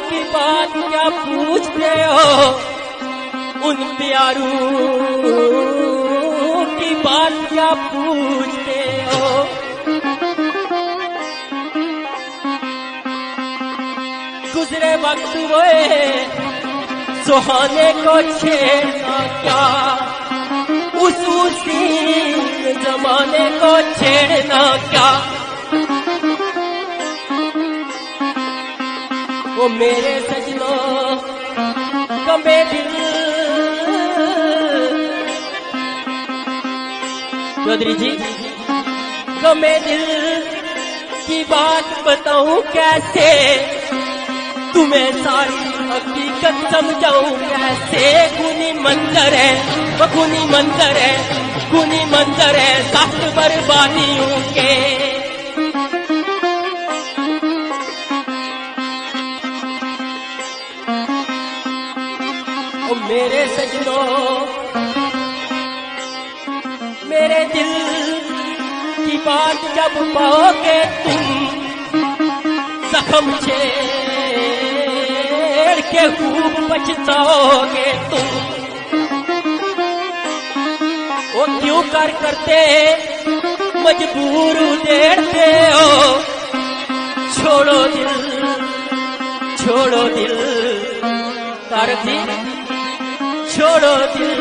की बात क्या पूछते हो, उन प्यारों की बात क्या पूछते हो। गुजरे वक्त हुए सुहाने को छेड़ना क्या, उस उसी जमाने को छेड़ना क्या। वो मेरे सजनों कमे दिल, चौधरी जी कमे दिल की बात बताऊं कैसे, तुम्हें सारी हकीकत समझाऊं कैसे। खूनी मंजर है वो खूनी मंजर है, खूनी मंजर है सख्त बर्बादियों के। ओ मेरे सजनों मेरे दिल की बात जब पाओगे तुम, जख्म के खूब पछताओगे तुम। वो क्यों करते मजबूर उधेड़ते हो, छोड़ो दिल तारक जी, छोड़ो दिल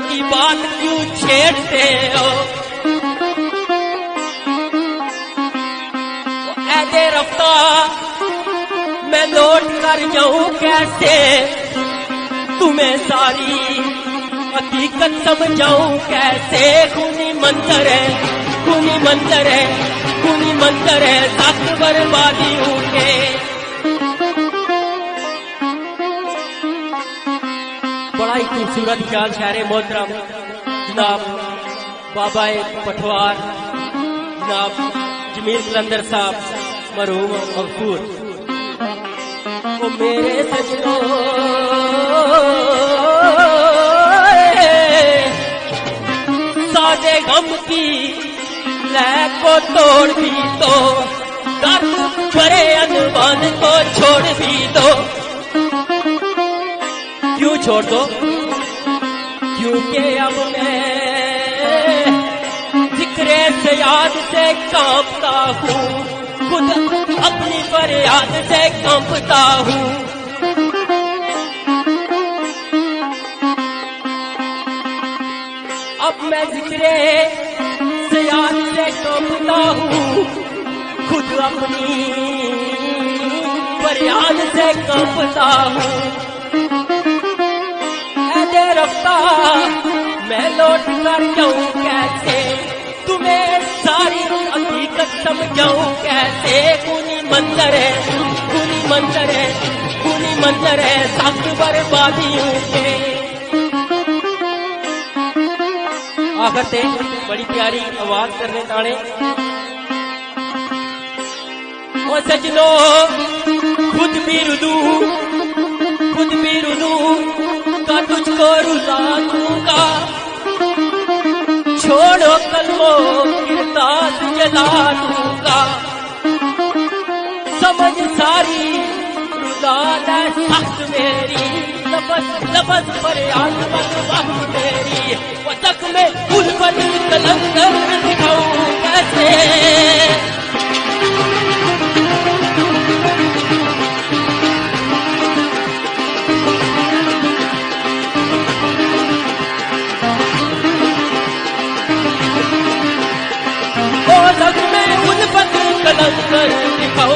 की बात क्यों छेड़ते हो। ऐसे रफ्ता मैं लौट कर जाऊं कैसे, तुम्हें सारी हकीकत समझाऊं कैसे। खूनी मंजर है खूनी मंजर है खूनी मंजर है सख्त बर्बादियों के। बड़ा ही खूबसूरत ख्याल शायर मोहतरम जनाब बाबा पटवार जनाब जमील कलंदर साहब मरहूम मगफूर। ओ मेरे सजनों सादे गम की लय को तोड़ भी दो, दर्द भरे अनवान को छोड़ भी दो। क्यों छोड़ दो, क्योंकि अब मैं जिक्रे से याद से कांपता हूँ, खुद अपनी फरियाद से कांपता हूँ। अब मैं जिक्रे से याद से कांपता हूँ, खुद अपनी फरियाद से कांपता हूँ। ऐसे रफ्ता मैं लौट कर जाऊं कैसे, तुम्हें सारी हकीकत समझाऊं कैसे। खूनी मंजर है खूनी मंजर है खूनी मंजर है सख्त बर्बादियों के। आखिर से बड़ी प्यारी आवाज करने ताने। ओ सजनों खुद भी रुदू का तुझको रुला दूंगा, छोड़ो कलमो किरदार जला दूंगा। समझ सारी रुदाना सख्त मेरी, लबस पर वक्त मेरी। वो तक में उल्फत कलंदर दिखाऊं कैसे। कलंदर दिखाऊं